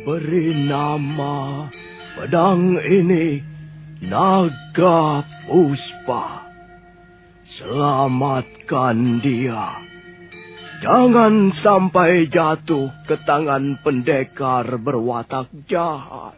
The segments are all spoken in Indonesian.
Beri nama pedang ini Naga Puspa. Selamatkan dia. Jangan sampai jatuh ke tangan pendekar berwatak jahat.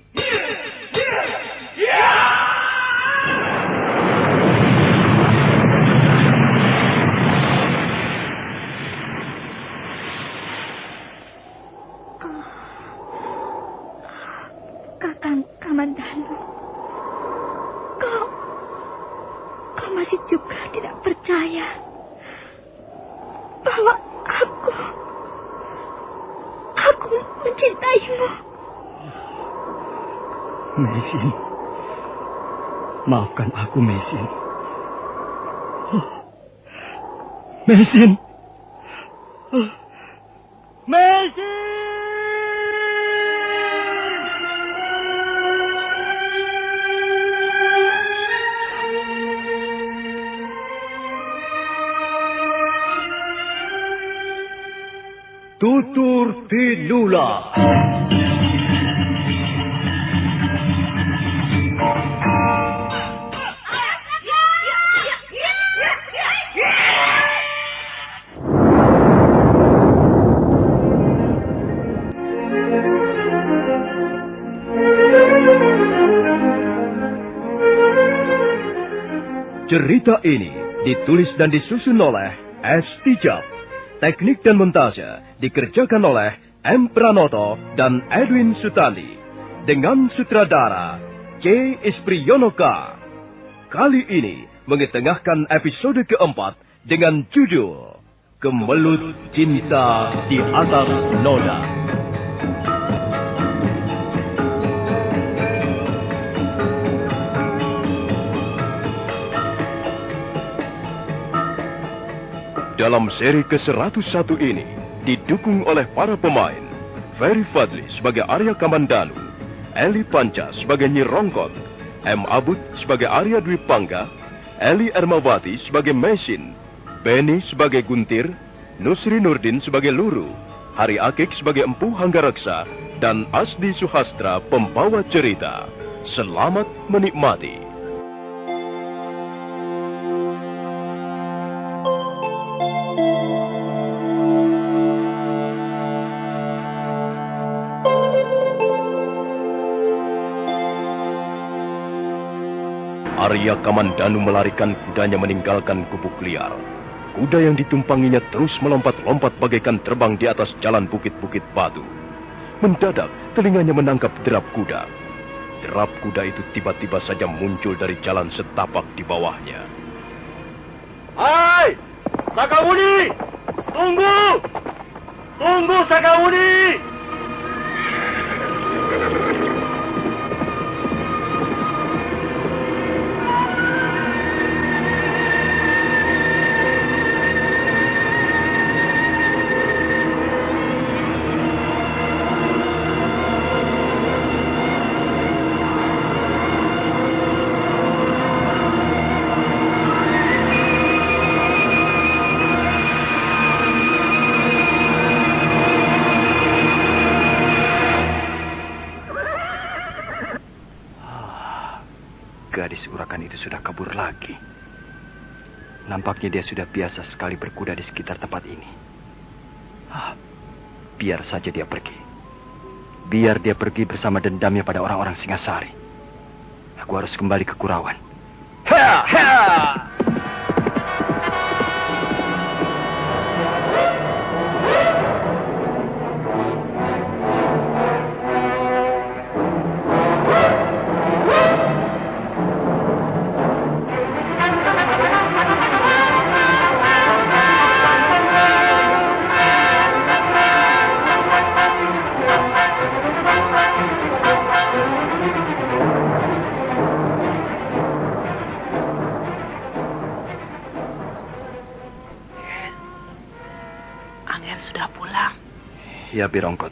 Kakang Kamandanu, kau masih juga tidak percaya bahwa aku mencintaimu. Mesin, maafkan aku, Mesin. Mesin. Mesin! Tutur Tinula. Cerita ini ditulis dan disusun oleh S. Tijab. Teknik dan montase dikerjakan oleh M. Pranoto dan Edwin Sutandi. Dengan sutradara C. Ispriyonoka. Kali ini mengetengahkan episode keempat dengan judul Kemelut Cinta di Atas Noda. Dalam seri ke-101 ini, didukung oleh para pemain, Ferry Fadli sebagai Arya Kamandanu, Eli Panca sebagai Nyi Rongkot, M. Abud sebagai Arya Dwi Pangga, Eli Ermawati sebagai Mesin, Beni sebagai Guntir, Nusri Nurdin sebagai Luru, Hari Akik sebagai Empu Hanggareksa, dan Asdi Suhastra pembawa cerita. Selamat menikmati. Arya Kamandanu melarikan kudanya meninggalkan gubuk liar. Kuda yang ditumpanginya terus melompat-lompat bagaikan terbang di atas jalan bukit-bukit batu. Mendadak, telinganya menangkap derap kuda. Derap kuda itu tiba-tiba saja muncul dari jalan setapak di bawahnya. Hai! Sakawuni! Tunggu! Tunggu, Sakawuni! Gadis urakan itu sudah kabur lagi. Nampaknya dia sudah biasa sekali berkuda di sekitar tempat ini. Biar saja dia pergi. Biar dia pergi bersama dendamnya pada orang-orang Singasari. Aku harus kembali ke Kurawan. Ha! Ha! Ya, Birongkot.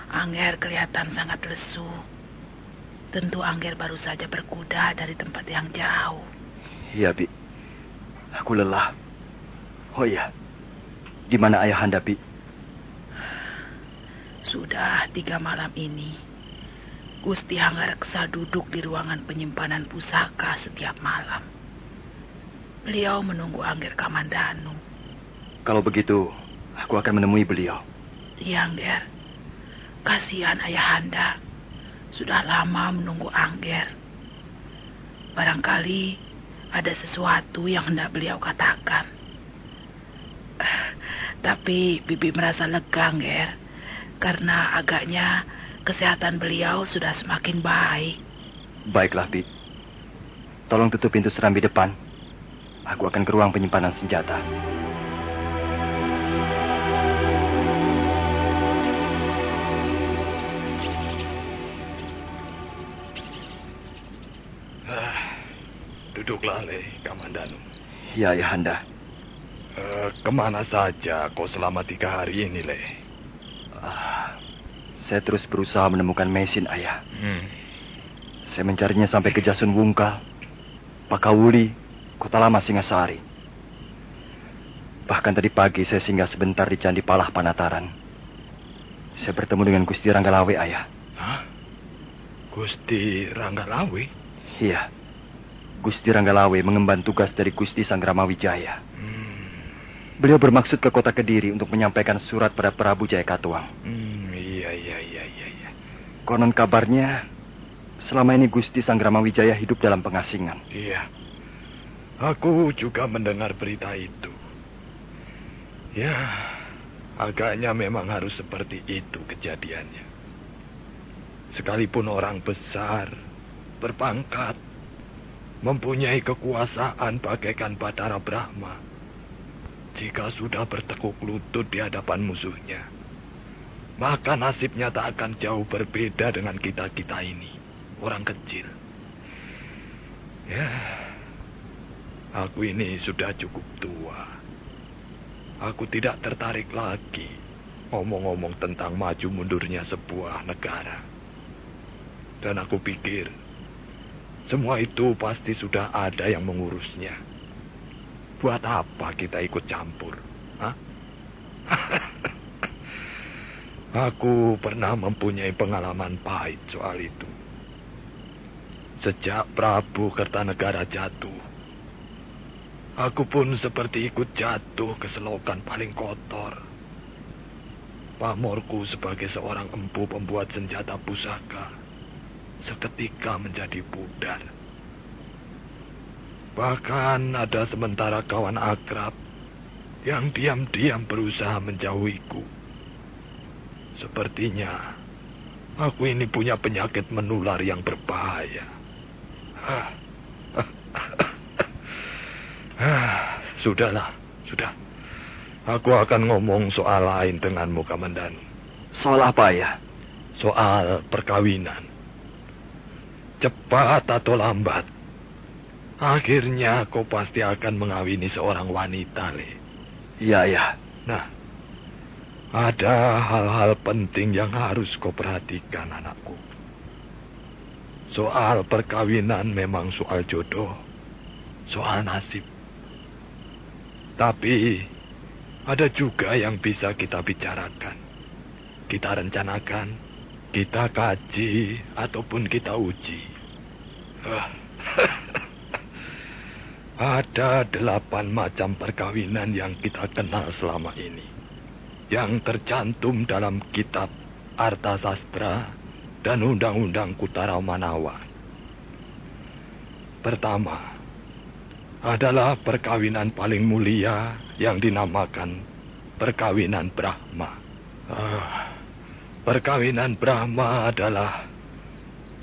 Angger kelihatan sangat lesu. Tentu Angger baru saja berkuda dari tempat yang jauh. Ya, Bi. Aku lelah. Oh iya. Di mana Ayahanda, Bi? Sudah 3 malam ini, Gusti Hanggareksa duduk di ruangan penyimpanan pusaka setiap malam. Beliau menunggu Angger Kamandanu. Kalau begitu, aku akan menemui beliau. Iya, Angger. Kasihan Ayahanda. Sudah lama menunggu Angger. Barangkali ada sesuatu yang hendak beliau katakan. Tapi Bibi merasa lega, Angger. Karena agaknya kesehatan beliau sudah semakin baik. Baiklah, Bib. Tolong tutup pintu serambi depan. Aku akan ke ruang penyimpanan senjata. Duduklah, Le, Kamandanu. Ya, Ayahanda. Kemana saja kau selama 3 hari ini, Le? Saya terus berusaha menemukan mesin, Ayah. Saya mencarinya sampai ke Jasun Wungkal, Pakawuli, Kota Lama Singasari. Bahkan tadi pagi saya singgah sebentar di Candi Palah Panataran. Saya bertemu dengan Gusti Ranggalawe, Ayah. Hah? Gusti Ranggalawe? Iya. Gusti Ranggalawe mengemban tugas dari Gusti Sanggramawijaya. Beliau bermaksud ke kota Kediri untuk menyampaikan surat pada Prabu Jayakatwang. Iya. Konon kabarnya, selama ini Gusti Sanggramawijaya hidup dalam pengasingan. Iya. Aku juga mendengar berita itu. Ya, agaknya memang harus seperti itu kejadiannya. Sekalipun orang besar, berpangkat, mempunyai kekuasaan bagaikan Batara Brahma, jika sudah bertekuk lutut di hadapan musuhnya, maka nasibnya tak akan jauh berbeda dengan kita-kita ini, orang kecil. Ya, aku ini sudah cukup tua. Aku tidak tertarik lagi ngomong-ngomong tentang maju mundurnya sebuah negara. Dan aku pikir semua itu pasti sudah ada yang mengurusnya. Buat apa kita ikut campur? Hah? Aku pernah mempunyai pengalaman pahit soal itu. Sejak Prabu Kertanegara jatuh, aku pun seperti ikut jatuh ke selokan paling kotor. Pamorku sebagai seorang empu pembuat senjata pusaka seketika menjadi pudar. Bahkan ada sementara kawan akrab yang diam-diam berusaha menjauhiku. Sepertinya aku ini punya penyakit menular yang berbahaya. Sudahlah, sudah. Aku akan ngomong soal lain denganmu, Kamandanu. Soal apa, Ayah? Soal perkawinan. Cepat atau lambat, akhirnya kau pasti akan mengawini seorang wanita, Le. Iya, Ayah. Nah, ada hal-hal penting yang harus kau perhatikan, anakku. Soal perkawinan memang soal jodoh, soal nasib. Tapi ada juga yang bisa kita bicarakan, kita rencanakan, kita kaji, ataupun kita uji. Ada 8 macam perkawinan yang kita kenal selama ini, yang tercantum dalam kitab Artasastra dan Undang-Undang Kutara Manawa. Pertama, adalah perkawinan paling mulia yang dinamakan perkawinan Brahma. Perkawinan Brahma adalah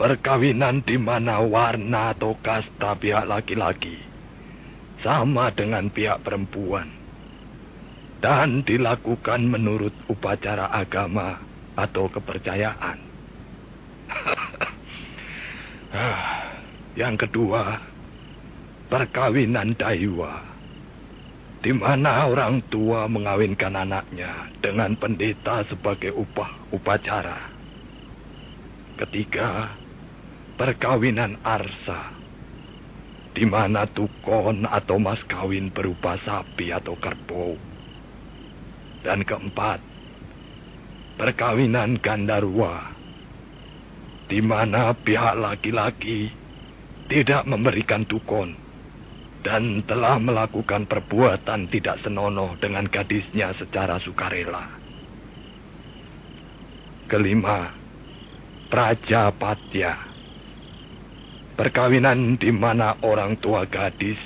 perkawinan di mana warna atau kasta pihak laki-laki sama dengan pihak perempuan dan dilakukan menurut upacara agama atau kepercayaan. Yang kedua, perkawinan Daiwa, di mana orang tua mengawinkan anaknya dengan pendeta sebagai upah upacara. Ketiga, perkawinan Arsa, di mana tukon atau mas kawin berupa sapi atau kerbau. Dan keempat, perkawinan Gandarwa, di mana pihak laki-laki tidak memberikan tukon dan telah melakukan perbuatan tidak senonoh dengan gadisnya secara sukarela. Kelima, Prajapatya, perkawinan di mana orang tua gadis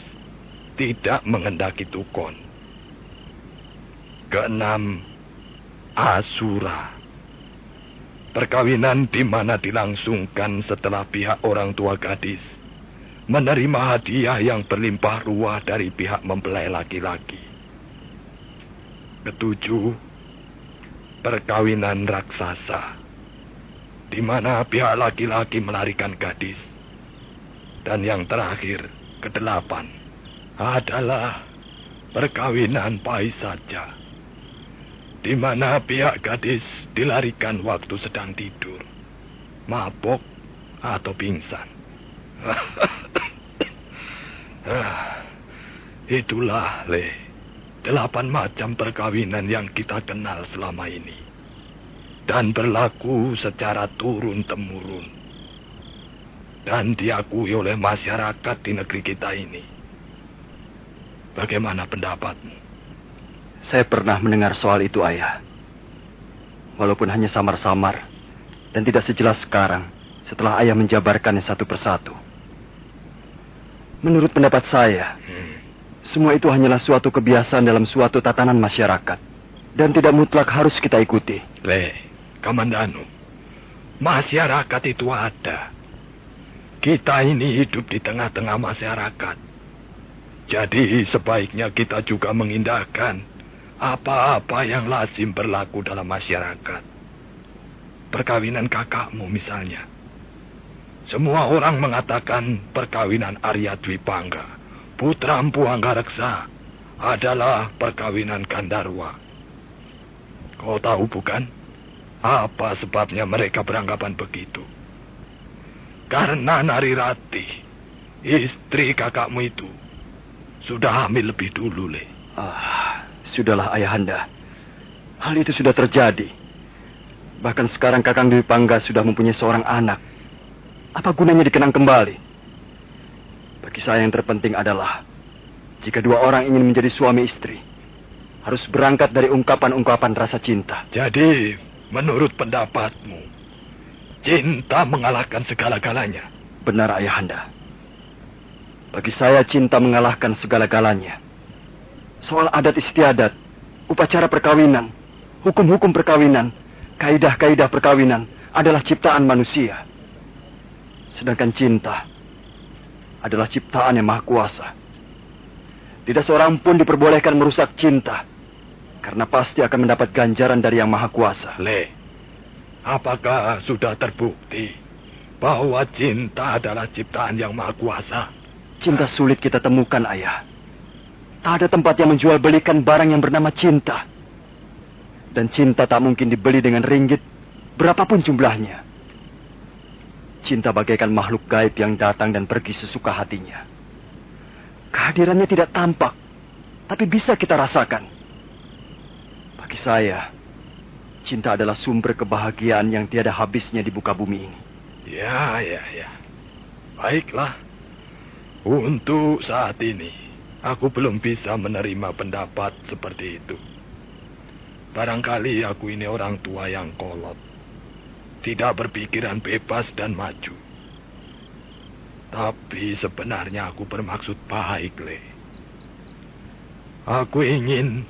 tidak menghendaki tukon. Keenam, Asura, perkawinan di mana dilangsungkan setelah pihak orang tua gadis menerima hadiah yang berlimpah ruah dari pihak mempelai laki-laki. Ketujuh, perkawinan raksasa, di mana pihak laki-laki melarikan gadis. Dan yang terakhir, kedelapan, adalah perkawinan Paisaja, di mana pihak gadis dilarikan waktu sedang tidur, mabok, atau pingsan. Itulah, 8 macam perkawinan yang kita kenal selama ini, dan berlaku secara turun-temurun, dan diakui oleh masyarakat di negeri kita ini. Bagaimana pendapatmu? Saya pernah mendengar soal itu, Ayah. Walaupun hanya samar-samar dan tidak sejelas sekarang setelah Ayah menjabarkannya satu persatu. Menurut pendapat saya, semua itu hanyalah suatu kebiasaan dalam suatu tatanan masyarakat dan tidak mutlak harus kita ikuti. Kamandanu, masyarakat itu ada. Kita ini hidup di tengah-tengah masyarakat. Jadi sebaiknya kita juga mengindahkan apa-apa yang lazim berlaku dalam masyarakat. Perkawinan kakakmu misalnya. Semua orang mengatakan perkawinan Arya Dwipangga, putra Empu Anggareksa, adalah perkawinan Gandarwa. Kau tahu bukan? Apa sebabnya mereka beranggapan begitu? Karena Narirati, istri kakakmu itu, sudah hamil lebih dulu, Sudahlah, Ayahanda. Hal itu sudah terjadi. Bahkan sekarang Kakang Dwipangga sudah mempunyai seorang anak. Apa gunanya dikenang kembali? Bagi saya yang terpenting adalah, jika dua orang ingin menjadi suami istri, harus berangkat dari ungkapan-ungkapan rasa cinta. Jadi, menurut pendapatmu, cinta mengalahkan segala-galanya? Benar, Ayahanda. Bagi saya cinta mengalahkan segala-galanya. Soal adat istiadat, upacara perkawinan, hukum-hukum perkawinan, kaidah-kaidah perkawinan adalah ciptaan manusia. Sedangkan cinta adalah ciptaan yang maha kuasa. Tidak seorang pun diperbolehkan merusak cinta, karena pasti akan mendapat ganjaran dari yang maha kuasa. Apakah sudah terbukti bahwa cinta adalah ciptaan yang maha kuasa? Cinta sulit kita temukan, Ayah. Tak ada tempat yang menjual belikan barang yang bernama cinta. Dan cinta tak mungkin dibeli dengan ringgit berapapun jumlahnya. Cinta bagaikan makhluk gaib yang datang dan pergi sesuka hatinya. Kehadirannya tidak tampak, tapi bisa kita rasakan. Bagi saya, cinta adalah sumber kebahagiaan yang tiada habisnya di muka bumi ini. Ya. Baiklah. Untuk saat ini, aku belum bisa menerima pendapat seperti itu. Barangkali aku ini orang tua yang kolot, tidak berpikiran bebas dan maju. Tapi sebenarnya aku bermaksud baik, Aku ingin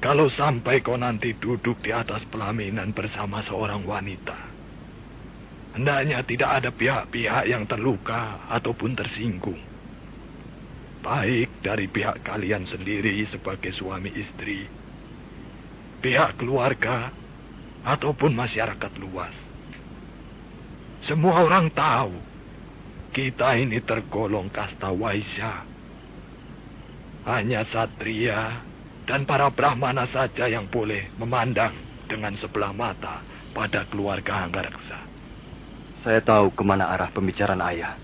kalau sampai kau nanti duduk di atas pelaminan bersama seorang wanita, hendaknya tidak ada pihak-pihak yang terluka ataupun tersinggung. Baik dari pihak kalian sendiri sebagai suami istri, pihak keluarga, ataupun masyarakat luas. Semua orang tahu kita ini tergolong kasta waisya. Hanya satria dan para brahmana saja yang boleh memandang dengan sebelah mata pada keluarga Anggareksa. Saya tahu kemana arah pembicaraan Ayah.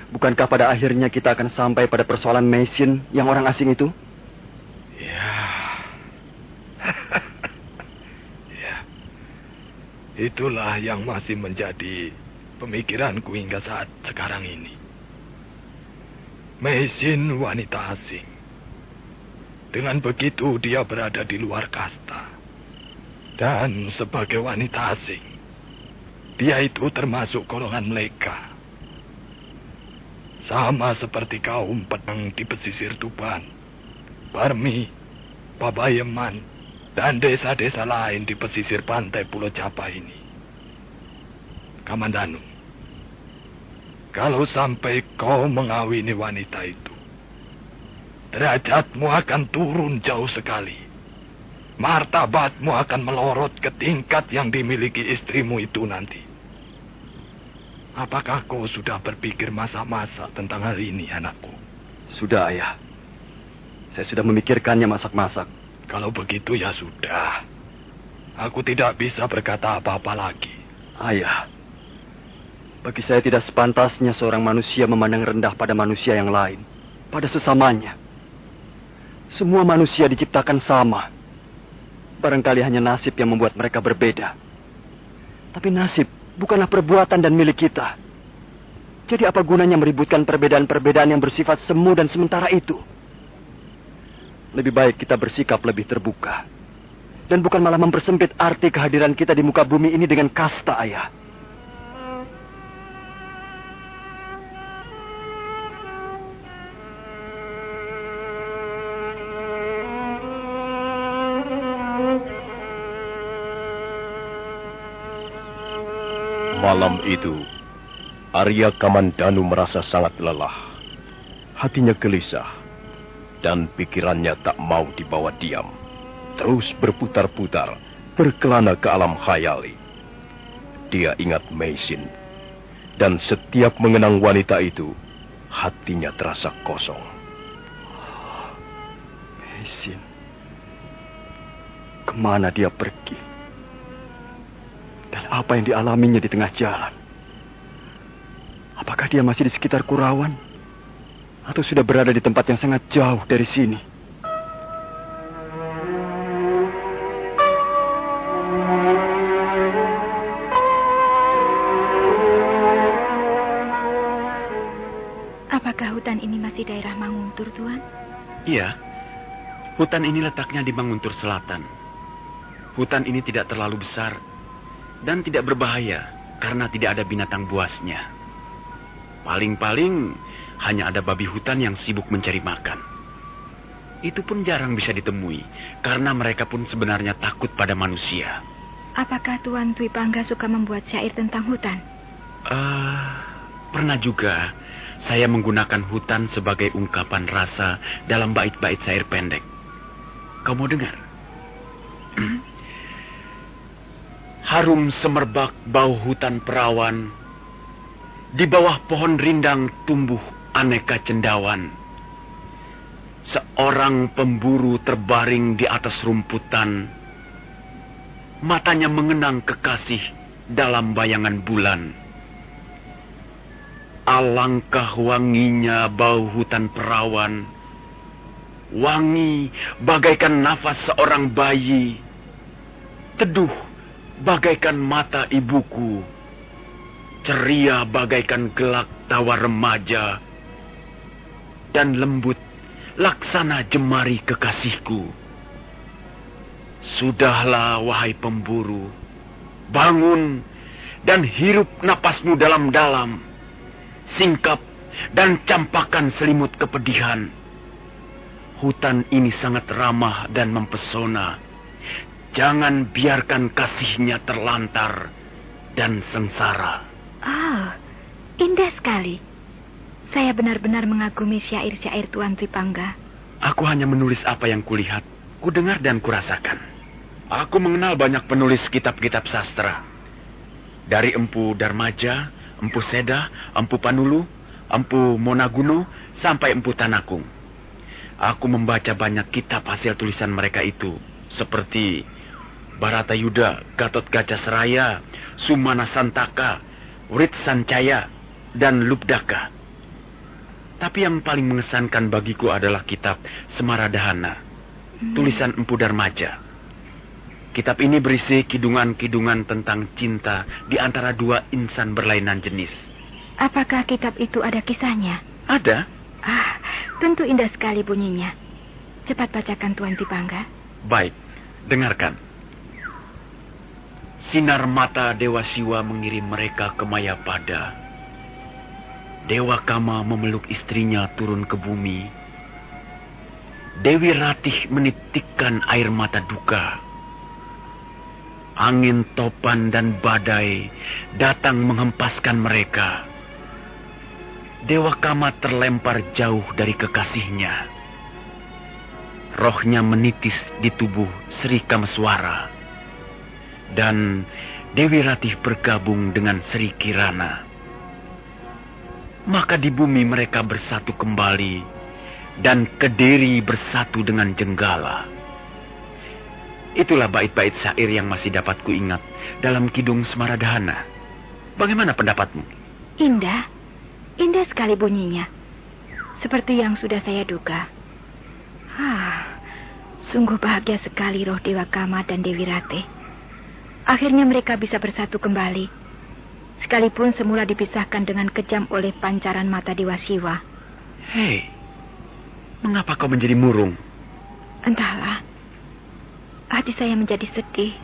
Bukankah pada akhirnya kita akan sampai pada persoalan Meisin yang orang asing itu? Ya. Ya. Itulah yang masih menjadi pemikiranku hingga saat sekarang ini. Meisin wanita asing. Dengan begitu dia berada di luar kasta. Dan sebagai wanita asing, dia itu termasuk golongan mereka. Sama seperti kaum pedang di pesisir Tuban, Barmi, Pabayeman, dan desa-desa lain di pesisir pantai Pulau Japa ini. Kamandanu, kalau sampai kau mengawini wanita itu, derajatmu akan turun jauh sekali. Martabatmu akan melorot ke tingkat yang dimiliki istrimu itu nanti. Apakah kau sudah berpikir masak-masak tentang hal ini, anakku? Sudah, Ayah. Saya sudah memikirkannya masak-masak. Kalau begitu ya sudah. Aku tidak bisa berkata apa-apa lagi. Ayah, bagi saya tidak sepantasnya seorang manusia memandang rendah pada manusia yang lain, pada sesamanya. Semua manusia diciptakan sama. Barangkali hanya nasib yang membuat mereka berbeda. Tapi nasib bukanlah perbuatan dan milik kita. Jadi apa gunanya meributkan perbedaan-perbedaan yang bersifat semu dan sementara itu? Lebih baik kita bersikap lebih terbuka. Dan bukan malah mempersempit arti kehadiran kita di muka bumi ini dengan kasta, Ayah. Malam itu, Arya Kamandanu merasa sangat lelah. Hatinya gelisah, dan pikirannya tak mau dibawa diam. Terus berputar-putar, berkelana ke alam khayali. Dia ingat Meisin, dan setiap mengenang wanita itu, hatinya terasa kosong. Meisin, kemana dia pergi? Dan apa yang dialaminya di tengah jalan? Apakah dia masih di sekitar Kurawan? Atau sudah berada di tempat yang sangat jauh dari sini? Apakah hutan ini masih daerah Manguntur, Tuan? Iya, hutan ini letaknya di Manguntur Selatan. Hutan ini tidak terlalu besar dan tidak berbahaya karena tidak ada binatang buasnya. Paling-paling hanya ada babi hutan yang sibuk mencari makan. Itu pun jarang bisa ditemui karena mereka pun sebenarnya takut pada manusia. Apakah Tuan Twi Pangga suka membuat syair tentang hutan? Pernah juga saya menggunakan hutan sebagai ungkapan rasa dalam bait-bait syair pendek. Kau mau dengar? Harum semerbak bau hutan perawan, di bawah pohon rindang tumbuh aneka cendawan. Seorang pemburu terbaring di atas rumputan, matanya mengenang kekasih dalam bayangan bulan. Alangkah wanginya bau hutan perawan, wangi bagaikan nafas seorang bayi, teduh bagaikan mata ibuku, ceria bagaikan gelak tawa remaja, dan lembut laksana jemari kekasihku. Sudahlah wahai pemburu, bangun dan hirup napasmu dalam-dalam, singkap dan campakkan selimut kepedihan. Hutan ini sangat ramah dan mempesona. Jangan biarkan kasihnya terlantar dan sengsara. Oh, indah sekali. Saya benar-benar mengagumi syair-syair Tuan Twi Pangga. Aku hanya menulis apa yang kulihat, kudengar dan kurasakan. Aku mengenal banyak penulis kitab-kitab sastra. Dari Empu Darmaja, Empu Seda, Empu Panulu, Empu Monaguno, sampai Empu Tanakung. Aku membaca banyak kitab hasil tulisan mereka itu, seperti Baratayuda, Gatot Kaca Seraya, Sumana Santaka, Writ Sancaya, dan Lubdaka. Tapi yang paling mengesankan bagiku adalah kitab Semaradahana, tulisan Empu Darmaja. Kitab ini berisi kidungan-kidungan tentang cinta di antara dua insan berlainan jenis. Apakah kitab itu ada kisahnya? Ada. Ah, tentu indah sekali bunyinya. Cepat bacakan Tuan Tipangga. Baik, dengarkan. Sinar mata Dewa Siwa mengirim mereka ke Mayapada. Dewa Kama memeluk istrinya turun ke bumi. Dewi Ratih menitikkan air mata duka. Angin topan dan badai datang menghempaskan mereka. Dewa Kama terlempar jauh dari kekasihnya. Rohnya menitis di tubuh Sri Kameswara. Dan Dewi Ratih bergabung dengan Sri Kirana. Maka di bumi mereka bersatu kembali, dan Kediri bersatu dengan Jenggala. Itulah bait-bait syair yang masih dapat kuingat dalam Kidung Semaradhana. Bagaimana pendapatmu? Indah. Indah sekali bunyinya. Seperti yang sudah saya duga. Sungguh bahagia sekali roh Dewa Kama dan Dewi Ratih. Akhirnya mereka bisa bersatu kembali. Sekalipun semula dipisahkan dengan kejam oleh pancaran mata Dewa Siwa. Hei, mengapa kau menjadi murung? Entahlah. Hati saya menjadi sedih.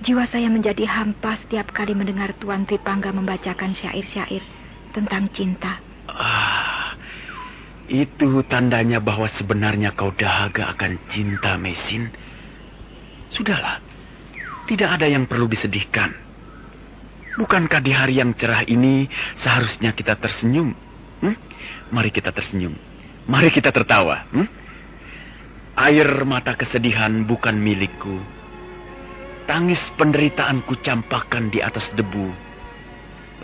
Jiwa saya menjadi hampa setiap kali mendengar Tuan Tripangga membacakan syair-syair tentang cinta. Itu tandanya bahwa sebenarnya kau dahaga akan cinta, Mesin. Sudahlah, tidak ada yang perlu disedihkan. Bukankah di hari yang cerah ini seharusnya kita tersenyum? Mari kita tersenyum. Mari kita tertawa. Air mata kesedihan bukan milikku. Tangis penderitaanku campakkan di atas debu.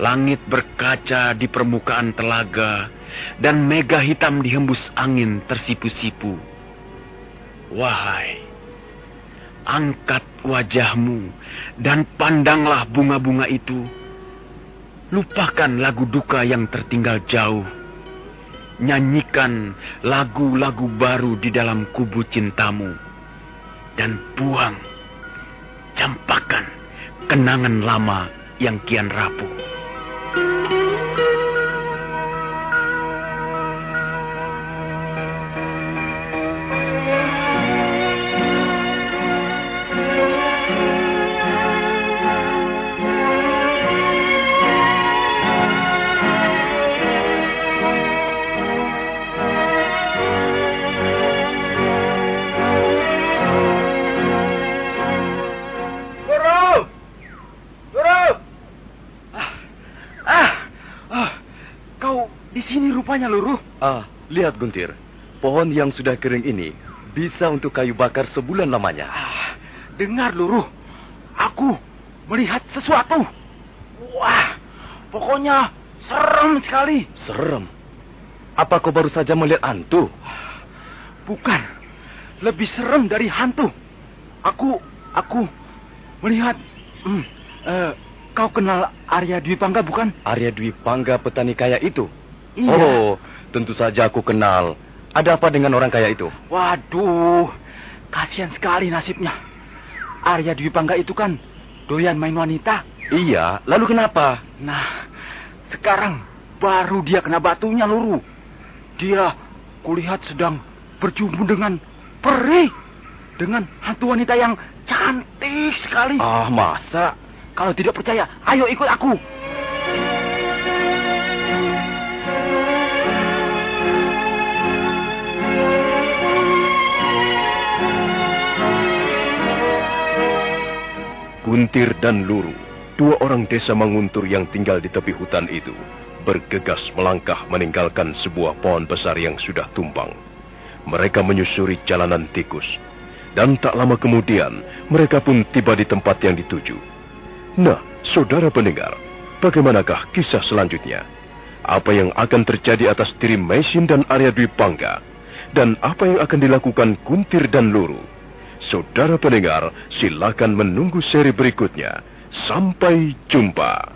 Langit berkaca di permukaan telaga, dan mega hitam dihembus angin tersipu-sipu. Wahai, angkat wajahmu dan pandanglah bunga-bunga itu. Lupakan lagu duka yang tertinggal jauh. Nyanyikan lagu-lagu baru di dalam kubu cintamu. Dan buang, campakkan kenangan lama yang kian rapuh. Rupanya, Luruh. Lihat, Guntir. Pohon yang sudah kering ini bisa untuk kayu bakar sebulan lamanya. Dengar, Luruh. Aku melihat sesuatu. Wah, pokoknya serem sekali. Serem? Apa kau baru saja melihat hantu? Bukan. Lebih serem dari hantu. Aku melihat... kau kenal Arya Dwi Pangga, bukan? Arya Dwi Pangga, petani kaya itu? Iya. Oh, tentu saja aku kenal. Ada apa dengan orang kaya itu? Waduh, kasihan sekali nasibnya. Arya Dwi Pangga itu kan doyan main wanita. Iya, lalu kenapa? Nah, sekarang baru dia kena batunya, Luruh. Dia kulihat sedang berjumpa dengan peri. Dengan hantu wanita yang cantik sekali. Masa? Kalau tidak percaya, ayo ikut aku. Guntir dan Luruh, dua orang desa Manguntur yang tinggal di tepi hutan itu, bergegas melangkah meninggalkan sebuah pohon besar yang sudah tumbang. Mereka menyusuri jalanan tikus, dan tak lama kemudian mereka pun tiba di tempat yang dituju. Nah, saudara pendengar, bagaimanakah kisah selanjutnya? Apa yang akan terjadi atas diri Mesin dan Arya Dwi Pangga? Dan apa yang akan dilakukan Guntir dan Luruh? Saudara pendengar, silakan menunggu seri berikutnya. Sampai jumpa.